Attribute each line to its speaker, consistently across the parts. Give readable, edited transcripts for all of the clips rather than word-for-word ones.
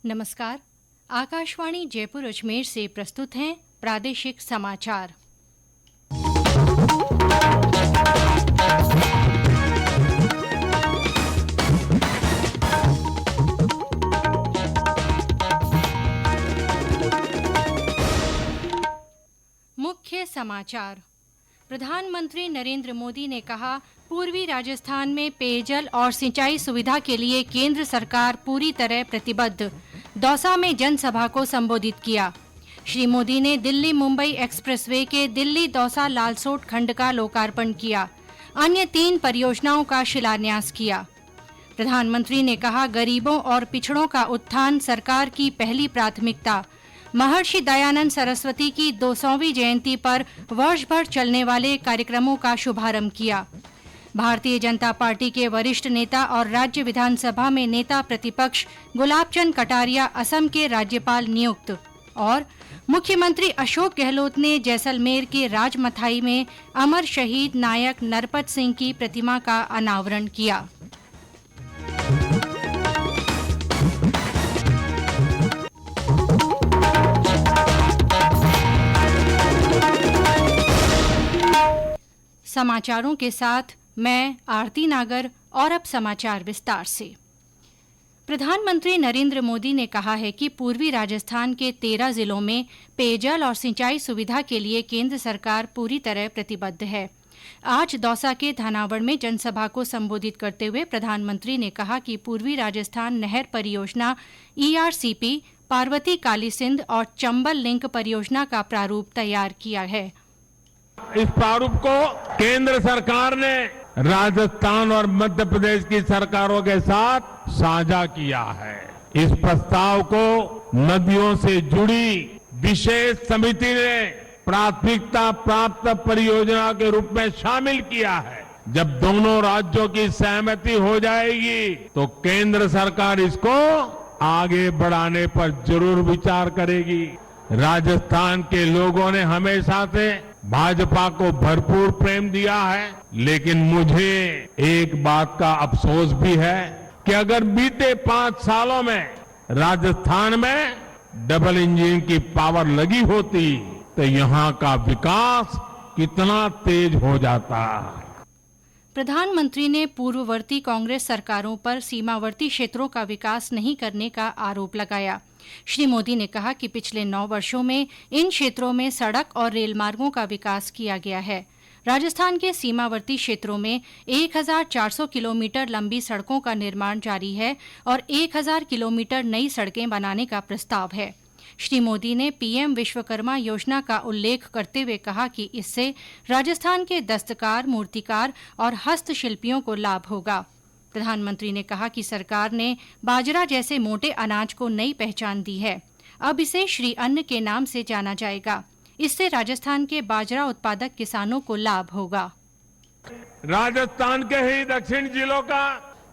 Speaker 1: नमस्कार। आकाशवाणी जयपुर अजमेर से प्रस्तुत हैं प्रादेशिक समाचार। मुख्य समाचार। प्रधानमंत्री नरेंद्र मोदी ने कहा, पूर्वी राजस्थान में पेयजल और सिंचाई सुविधा के लिए केंद्र सरकार पूरी तरह प्रतिबद्ध। दौसा में जनसभा को संबोधित किया। श्री मोदी ने दिल्ली मुंबई एक्सप्रेसवे के दिल्ली दौसा लालसोट खंड का लोकार्पण किया। अन्य 3 परियोजनाओं का शिलान्यास किया। प्रधानमंत्री ने कहा, गरीबों और पिछड़ों का उत्थान सरकार की पहली प्राथमिकता। महर्षि दयानंद सरस्वती की 200वीं जयंती पर वर्ष भर चलने वाले कार्यक्रमों का शुभारंभ किया। भारतीय जनता पार्टी के वरिष्ठ नेता और राज्य विधानसभा में नेता प्रतिपक्ष गुलाब चंद कटारिया असम के राज्यपाल नियुक्त। और मुख्यमंत्री अशोक गहलोत ने जैसलमेर के राजमथाई में अमर शहीद नायक नरपत सिंह की प्रतिमा का अनावरण किया। समाचारों के साथ मैं आरती नागर। और अब समाचार विस्तार से। प्रधानमंत्री नरेंद्र मोदी ने कहा है कि पूर्वी राजस्थान के 13 जिलों में पेयजल और सिंचाई सुविधा के लिए केंद्र सरकार पूरी तरह प्रतिबद्ध है। आज दौसा के धनावड़ में जनसभा को संबोधित करते हुए प्रधानमंत्री ने कहा कि पूर्वी राजस्थान नहर परियोजना ERCP, पार्वती काली सिंध और चंबल लिंक परियोजना का प्रारूप तैयार किया है।
Speaker 2: इस प्रारूप को केंद्र सरकार ने राजस्थान और मध्य प्रदेश की सरकारों के साथ साझा किया है। इस प्रस्ताव को नदियों से जुड़ी विशेष समिति ने प्राथमिकता प्राप्त परियोजना के रूप में शामिल किया है। जब दोनों राज्यों की सहमति हो जाएगी तो केंद्र सरकार इसको आगे बढ़ाने पर जरूर विचार करेगी। राजस्थान के लोगों ने हमेशा से भाजपा को भरपूर प्रेम दिया है, लेकिन मुझे एक बात का अफसोस भी है कि अगर बीते 5 सालों में राजस्थान में डबल इंजन की पावर लगी होती तो यहां का विकास कितना तेज हो जाता।
Speaker 1: प्रधानमंत्री ने पूर्ववर्ती कांग्रेस सरकारों पर सीमावर्ती क्षेत्रों का विकास नहीं करने का आरोप लगाया। श्री मोदी ने कहा कि पिछले 9 वर्षों में इन क्षेत्रों में सड़क और रेल मार्गों का विकास किया गया है। राजस्थान के सीमावर्ती क्षेत्रों में 1400 किलोमीटर लंबी सड़कों का निर्माण जारी है और 1000 किलोमीटर नई सड़कें बनाने का प्रस्ताव है। श्री मोदी ने PM विश्वकर्मा योजना का उल्लेख करते हुए कहा कि इससे राजस्थान के दस्तकार, मूर्तिकार और हस्तशिल्पियों को लाभ होगा। प्रधानमंत्री ने कहा कि सरकार ने बाजरा जैसे मोटे अनाज को नई पहचान दी है। अब इसे श्री अन्न के नाम से जाना जाएगा। इससे राजस्थान के बाजरा उत्पादक किसानों को लाभ होगा।
Speaker 2: राजस्थान के ही दक्षिण जिलों का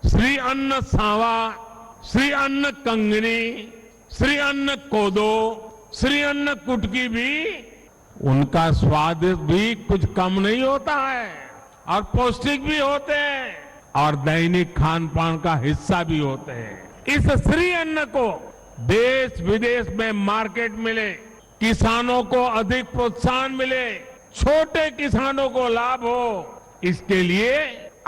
Speaker 2: श्री अन्न सांवा, श्री अन्न कंगनी, श्री अन्न कोदो, श्री अन्न कुटकी भी, उनका स्वाद भी कुछ कम नहीं होता है और पौष्टिक भी होते हैं और दैनिक खान पान का हिस्सा भी होते हैं। इस श्री अन्न को देश विदेश में मार्केट मिले, किसानों को अधिक प्रोत्साहन मिले, छोटे किसानों को लाभ हो, इसके लिए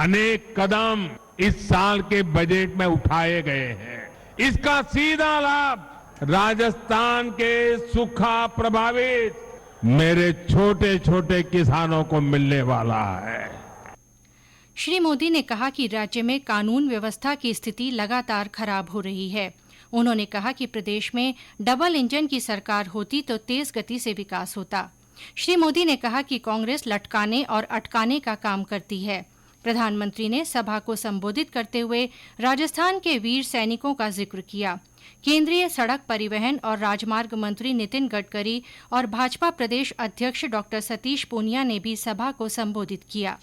Speaker 2: अनेक कदम इस साल के बजट में उठाए गए हैं। इसका सीधा लाभ राजस्थान के सूखा प्रभावित मेरे छोटे छोटे किसानों को मिलने वाला है।
Speaker 1: श्री मोदी ने कहा कि राज्य में कानून व्यवस्था की स्थिति लगातार खराब हो रही है। उन्होंने कहा कि प्रदेश में डबल इंजन की सरकार होती तो तेज गति से विकास होता। श्री मोदी ने कहा कि कांग्रेस लटकाने और अटकाने का काम करती है। प्रधानमंत्री ने सभा को संबोधित करते हुए राजस्थान के वीर सैनिकों का जिक्र किया। केंद्रीय सड़क परिवहन और राजमार्ग मंत्री नितिन गडकरी और भाजपा प्रदेश अध्यक्ष डॉ. सतीश पूनिया ने भी सभा को संबोधित किया।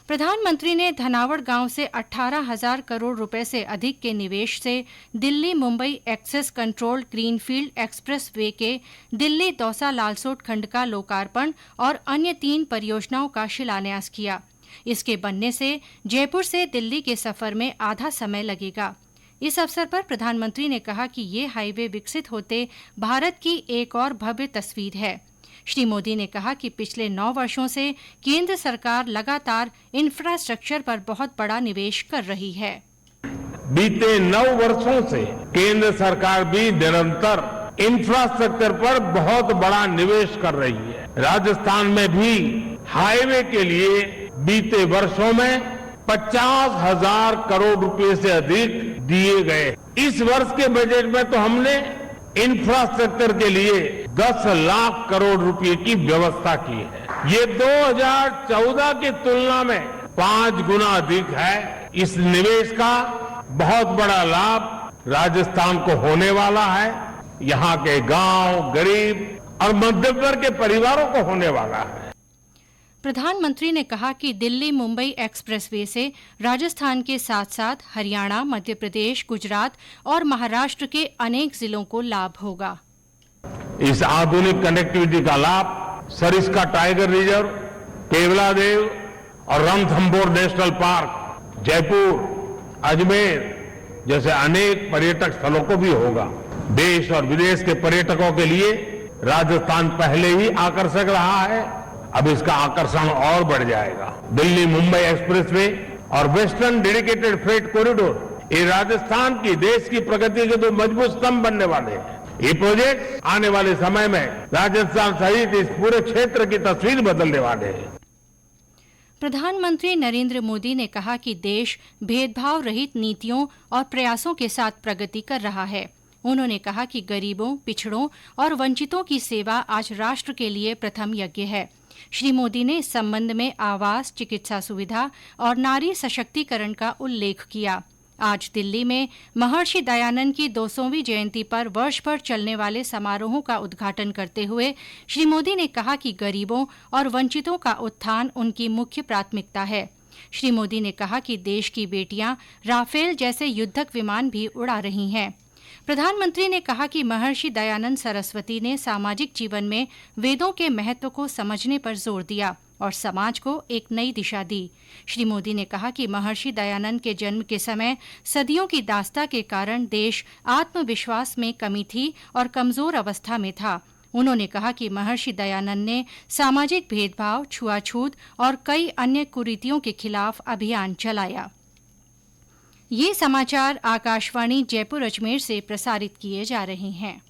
Speaker 1: प्रधानमंत्री ने धनावड़ गांव से 18,000 करोड़ रुपए से अधिक के निवेश से Delhi Mumbai access controlled greenfield expressway के दिल्ली दौसा लालसोट खंड का लोकार्पण और अन्य 3 परियोजनाओं का शिलान्यास किया। इसके बनने से जयपुर से दिल्ली के सफर में आधा समय लगेगा। इस अवसर पर प्रधानमंत्री ने कहा कि ये हाईवे विकसित होते भारत की एक और भव्य तस्वीर है। श्री मोदी ने कहा कि पिछले 9 वर्षों से केंद्र सरकार लगातार इंफ्रास्ट्रक्चर पर बहुत बड़ा निवेश कर रही है।
Speaker 2: बीते 9 वर्षों से केंद्र सरकार भी निरंतर इंफ्रास्ट्रक्चर पर बहुत बड़ा निवेश कर रही है। राजस्थान में भी हाईवे के लिए बीते वर्षों में 50,000 करोड़ रुपए से अधिक दिए गए। इस वर्ष के बजट में तो हमने इंफ्रास्ट्रक्चर के लिए 10 लाख करोड़ रुपए की व्यवस्था की है। ये 2014 की तुलना में 5 गुना अधिक है। इस निवेश का बहुत बड़ा लाभ राजस्थान को होने वाला है। यहाँ के गांव, गरीब और मध्यम वर्ग के परिवारों को होने वाला है।
Speaker 1: प्रधानमंत्री ने कहा कि दिल्ली मुंबई एक्सप्रेसवे से राजस्थान के साथ साथ हरियाणा, मध्य प्रदेश, गुजरात और महाराष्ट्र के अनेक जिलों को लाभ होगा।
Speaker 2: इस आधुनिक कनेक्टिविटी का लाभ सरिस्का टाइगर रिजर्व, केवलादेव और रणथंभौर नेशनल पार्क, जयपुर, अजमेर जैसे अनेक पर्यटक स्थलों को भी होगा। देश और विदेश के पर्यटकों के लिए राजस्थान पहले ही आकर्षक रहा है, अब इसका आकर्षण और बढ़ जाएगा। दिल्ली मुंबई एक्सप्रेसवे और वेस्टर्न डेडिकेटेड फ्रेट कॉरिडोर ये राजस्थान की देश की प्रगति के 2 मजबूत स्तंभ बनने वाले हैं। ये प्रोजेक्ट आने वाले समय में राजस्थान सहित इस पूरे क्षेत्र की तस्वीर बदलने वाले हैं।
Speaker 1: प्रधानमंत्री नरेंद्र मोदी ने कहा कि देश भेदभाव रहित नीतियों और प्रयासों के साथ प्रगति कर रहा है। उन्होंने कहा कि गरीबों, पिछड़ों और वंचितों की सेवा आज राष्ट्र के लिए प्रथम यज्ञ है। श्री मोदी ने इस संबंध में आवास, चिकित्सा सुविधा और नारी सशक्तिकरण का उल्लेख किया। आज दिल्ली में महर्षि दयानंद की 200वीं जयंती पर वर्ष भर चलने वाले समारोहों का उद्घाटन करते हुए श्री मोदी ने कहा कि गरीबों और वंचितों का उत्थान उनकी मुख्य प्राथमिकता है। श्री मोदी ने कहा कि देश की बेटियां राफेल जैसे युद्धक विमान भी उड़ा रही हैं। प्रधानमंत्री ने कहा कि महर्षि दयानंद सरस्वती ने सामाजिक जीवन में वेदों के महत्व को समझने पर जोर दिया और समाज को एक नई दिशा दी। श्री मोदी ने कहा कि महर्षि दयानंद के जन्म के समय सदियों की दास्ता के कारण देश आत्मविश्वास में कमी थी और कमजोर अवस्था में था। उन्होंने कहा कि महर्षि दयानंद ने सामाजिक भेदभाव, छुआछूत और कई अन्य कुरीतियों के खिलाफ अभियान चलाया। ये समाचार आकाशवाणी जयपुर अजमेर से प्रसारित किए जा रहे हैं।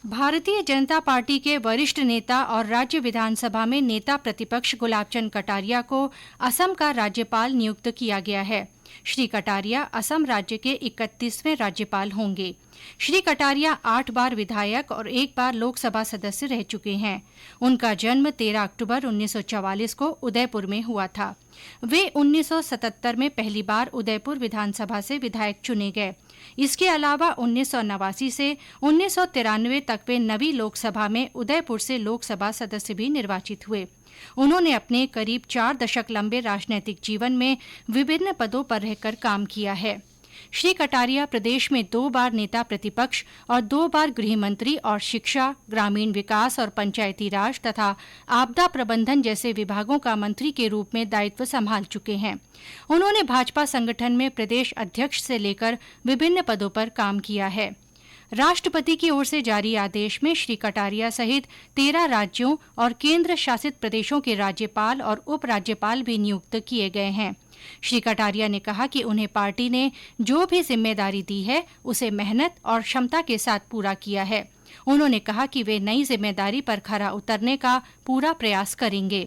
Speaker 1: भारतीय जनता पार्टी के वरिष्ठ नेता और राज्य विधानसभा में नेता प्रतिपक्ष गुलाबचंद कटारिया को असम का राज्यपाल नियुक्त किया गया है। श्री कटारिया असम राज्य के 31वें राज्यपाल होंगे। श्री कटारिया 8 बार विधायक और 1 बार लोकसभा सदस्य रह चुके हैं। उनका जन्म 13 अक्टूबर 1944 को उदयपुर में हुआ था। वे 1977 में पहली बार उदयपुर विधानसभा से विधायक चुने गए। इसके अलावा 1989 से 1993 तक वे नवी लोकसभा में उदयपुर से लोकसभा सदस्य भी निर्वाचित हुए। उन्होंने अपने करीब 4 दशक लंबे राजनीतिक जीवन में विभिन्न पदों पर रहकर काम किया है। श्री कटारिया प्रदेश में 2 बार नेता प्रतिपक्ष और 2 बार गृह मंत्री और शिक्षा, ग्रामीण विकास और पंचायती राज तथा आपदा प्रबंधन जैसे विभागों का मंत्री के रूप में दायित्व संभाल चुके हैं। उन्होंने भाजपा संगठन में प्रदेश अध्यक्ष से लेकर विभिन्न पदों पर काम किया है। राष्ट्रपति की ओर से जारी आदेश में श्री कटारिया सहित 13 राज्यों और केंद्र शासित प्रदेशों के राज्यपाल और उपराज्यपाल भी नियुक्त किए गए हैं। श्री कटारिया ने कहा कि उन्हें पार्टी ने जो भी जिम्मेदारी दी है उसे मेहनत और क्षमता के साथ पूरा किया है। उन्होंने कहा कि वे नई जिम्मेदारी पर खरा उतरने का पूरा प्रयास करेंगे।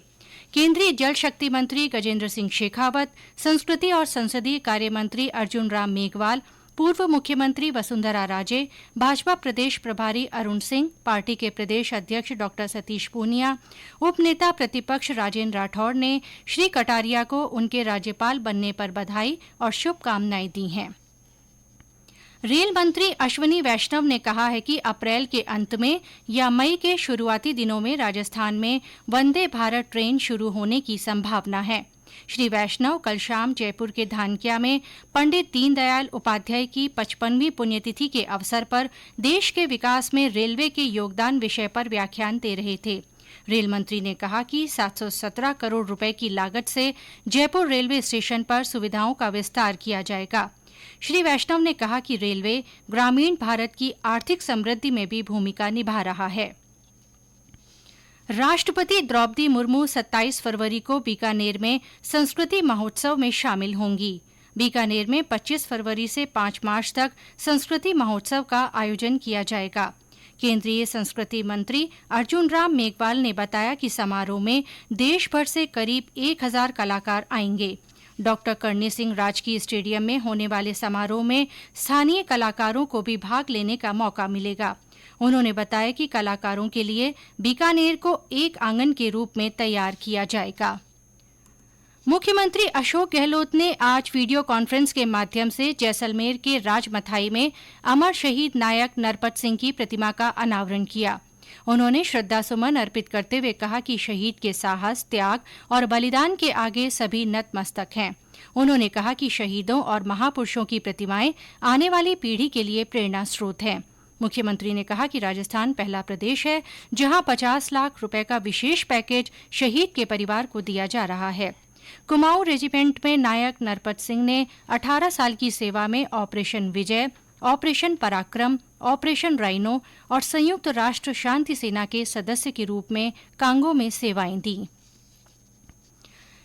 Speaker 1: केंद्रीय जल शक्ति मंत्री गजेंद्र सिंह शेखावत, संस्कृति और संसदीय कार्य मंत्री अर्जुन राम मेघवाल, पूर्व मुख्यमंत्री वसुंधरा राजे, भाजपा प्रदेश प्रभारी अरुण सिंह, पार्टी के प्रदेश अध्यक्ष डॉ सतीश पूनिया, उपनेता प्रतिपक्ष राजेंद्र राठौड़ ने श्री कटारिया को उनके राज्यपाल बनने पर बधाई और शुभकामनाएं दी हैं। रेल मंत्री अश्विनी वैष्णव ने कहा है कि अप्रैल के अंत में या मई के शुरुआती दिनों में राजस्थान में वंदे भारत ट्रेन शुरू होने की संभावना है। श्री वैष्णव कल शाम जयपुर के धानक्या में पंडित दीनदयाल उपाध्याय की 55वीं पुण्यतिथि के अवसर पर देश के विकास में रेलवे के योगदान विषय पर व्याख्यान दे रहे थे। रेल मंत्री ने कहा कि 717 करोड़ रुपए की लागत से जयपुर रेलवे स्टेशन पर सुविधाओं का विस्तार किया जाएगा। श्री वैष्णव ने कहा कि रेलवे ग्रामीण भारत की आर्थिक समृद्धि में भी भूमिका निभा रहा है। राष्ट्रपति द्रौपदी मुर्मू 27 फरवरी को बीकानेर में संस्कृति महोत्सव में शामिल होंगी। बीकानेर में 25 फरवरी से 5 मार्च तक संस्कृति महोत्सव का आयोजन किया जाएगा। केंद्रीय संस्कृति मंत्री अर्जुन राम मेघवाल ने बताया कि समारोह में देश भर से करीब 1000 कलाकार आएंगे। डॉक्टर करणी सिंह राजकीय स्टेडियम में होने वाले समारोह में स्थानीय कलाकारों को भी भाग लेने का मौका मिलेगा। उन्होंने बताया कि कलाकारों के लिए बीकानेर को एक आंगन के रूप में तैयार किया जाएगा। मुख्यमंत्री अशोक गहलोत ने आज वीडियो कॉन्फ्रेंस के माध्यम से जैसलमेर के राजमथाई में अमर शहीद नायक नरपत सिंह की प्रतिमा का अनावरण किया। उन्होंने श्रद्धासुमन अर्पित करते हुए कहा कि शहीद के साहस, त्याग और बलिदान के आगे सभी नतमस्तक हैं। उन्होंने कहा कि शहीदों और महापुरुषों की प्रतिमाएं आने वाली पीढ़ी के लिए प्रेरणा स्रोत हैं। मुख्यमंत्री ने कहा कि राजस्थान पहला प्रदेश है जहां 50 लाख रुपए का विशेष पैकेज शहीद के परिवार को दिया जा रहा है। कुमाऊं रेजिमेंट में नायक नरपत सिंह ने 18 साल की सेवा में ऑपरेशन विजय, ऑपरेशन पराक्रम, ऑपरेशन राइनो और संयुक्त राष्ट्र शांति सेना के सदस्य के रूप में कांगो में सेवाएं दी।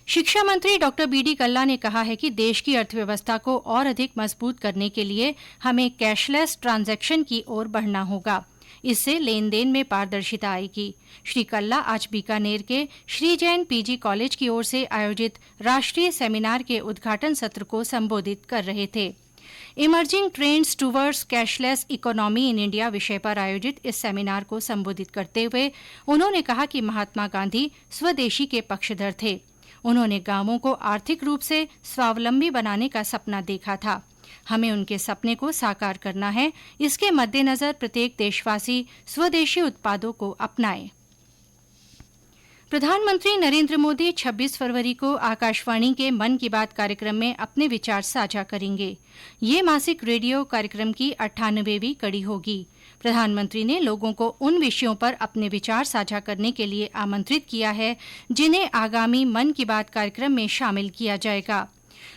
Speaker 1: शिक्षा मंत्री डॉ. बीडी कल्ला ने कहा है कि देश की अर्थव्यवस्था को और अधिक मजबूत करने के लिए हमें कैशलेस ट्रांजैक्शन की ओर बढ़ना होगा। इससे लेन देन में पारदर्शिता आएगी। श्री कल्ला आज बीकानेर के श्री जैन पीजी कॉलेज की ओर से आयोजित राष्ट्रीय सेमिनार के उद्घाटन सत्र को संबोधित कर रहे थे। Emerging trends towards cashless economy in India विषय पर आयोजित इस सेमिनार को संबोधित करते हुए उन्होंने कहा कि महात्मा गांधी स्वदेशी के पक्षधर थे। उन्होंने गांवों को आर्थिक रूप से स्वावलंबी बनाने का सपना देखा था। हमें उनके सपने को साकार करना है। इसके मद्देनजर प्रत्येक देशवासी स्वदेशी उत्पादों को अपनाए। प्रधानमंत्री नरेंद्र मोदी 26 फरवरी को आकाशवाणी के मन की बात कार्यक्रम में अपने विचार साझा करेंगे। ये मासिक रेडियो कार्यक्रम की 98वीं कड़ी होगी। प्रधानमंत्री ने लोगों को उन विषयों पर अपने विचार साझा करने के लिए आमंत्रित किया है जिन्हें आगामी मन की बात कार्यक्रम में शामिल किया जाएगा।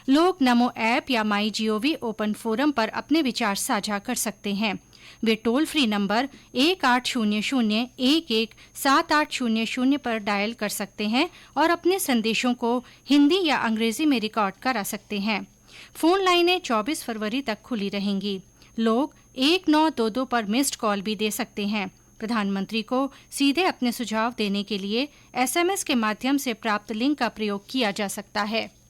Speaker 1: लोग नमो ऐप या माई जीओवी ओपन फोरम पर अपने विचार साझा कर सकते हैं। वे टोल फ्री नंबर 1800-11-7800 पर डायल कर सकते हैं और अपने संदेशों को हिंदी या अंग्रेजी में रिकॉर्ड करा सकते हैं। फोन लाइनें 24 फरवरी तक खुली रहेंगी। लोग 1922 पर मिस्ड कॉल भी दे सकते हैं। प्रधानमंत्री को सीधे अपने सुझाव देने के लिए एसएमएस के माध्यम से प्राप्त लिंक का प्रयोग किया जा सकता है।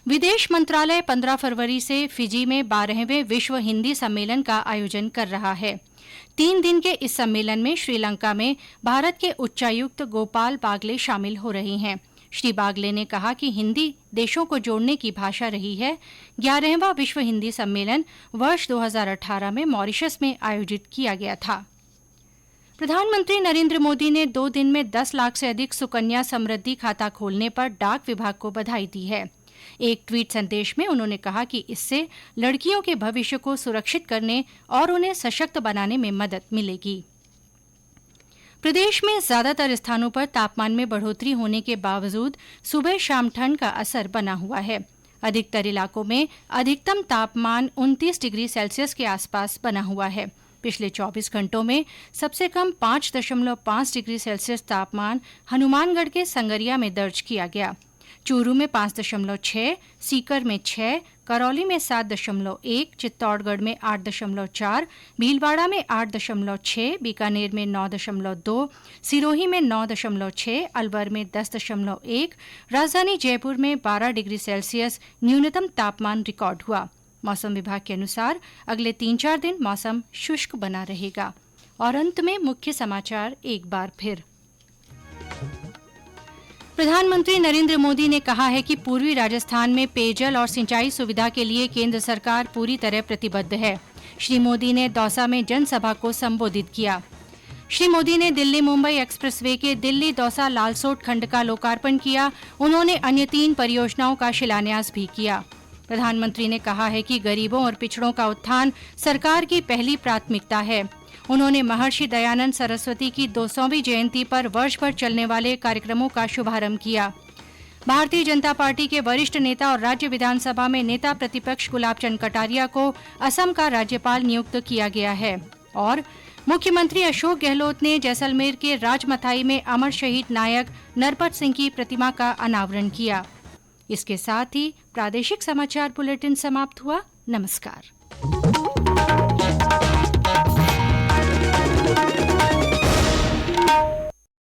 Speaker 1: विदेश मंत्रालय 15 फरवरी से फिजी में 12वें विश्व हिंदी सम्मेलन का आयोजन कर रहा है। 3 दिन के इस सम्मेलन में श्रीलंका में भारत के उच्चायुक्त गोपाल बागले शामिल हो रहे हैं। श्री बागले ने कहा कि हिंदी देशों को जोड़ने की भाषा रही है। 11वां विश्व हिंदी सम्मेलन वर्ष 2018 में मॉरिशस में आयोजित किया गया था। प्रधानमंत्री नरेंद्र मोदी ने 2 दिन में 10 लाख से अधिक सुकन्या समृद्धि खाता खोलने पर डाक विभाग को बधाई दी है। एक ट्वीट संदेश में उन्होंने कहा कि इससे लड़कियों के भविष्य को सुरक्षित करने और उन्हें सशक्त बनाने में मदद मिलेगी। प्रदेश में ज्यादातर स्थानों पर तापमान में बढ़ोतरी होने के बावजूद सुबह शाम ठंड का असर बना हुआ है। अधिकतर इलाकों में अधिकतम तापमान 29 डिग्री सेल्सियस के आसपास बना हुआ है। पिछले 24 घंटों में सबसे कम 5.5 डिग्री सेल्सियस तापमान हनुमानगढ़ के संगरिया में दर्ज किया गया। चूरू में 5.6, सीकर में 6, करौली में 7.1, चित्तौड़गढ़ में 8.4, भीलवाड़ा में 8.6, बीकानेर में 9.2, सिरोही में 9.6, अलवर में 10.1, राजधानी जयपुर में 12 डिग्री सेल्सियस न्यूनतम तापमान रिकॉर्ड हुआ। मौसम विभाग के अनुसार अगले 3-4 दिन मौसम शुष्क बना रहेगा। और अंत में मुख्य समाचार एक बार फिर। प्रधानमंत्री नरेंद्र मोदी ने कहा है कि पूर्वी राजस्थान में पेयजल और सिंचाई सुविधा के लिए केंद्र सरकार पूरी तरह प्रतिबद्ध है। श्री मोदी ने दौसा में जनसभा को संबोधित किया। श्री मोदी ने दिल्ली मुंबई एक्सप्रेसवे के दिल्ली दौसा लालसोट खंड का लोकार्पण किया। उन्होंने अन्य 3 परियोजनाओं का शिलान्यास भी किया। प्रधानमंत्री ने कहा है कि गरीबों और पिछड़ों का उत्थान सरकार की पहली प्राथमिकता है। उन्होंने महर्षि दयानंद सरस्वती की 200वीं जयंती पर वर्ष भर चलने वाले कार्यक्रमों का शुभारंभ किया। भारतीय जनता पार्टी के वरिष्ठ नेता और राज्य विधानसभा में नेता प्रतिपक्ष गुलाब चंद कटारिया को असम का राज्यपाल नियुक्त किया गया है। और मुख्यमंत्री अशोक गहलोत ने जैसलमेर के राजमथाई में अमर शहीद नायक नरपत सिंह की प्रतिमा का अनावरण किया। इसके साथ ही प्रादेशिक समाचार बुलेटिन समाप्त हुआ। नमस्कार।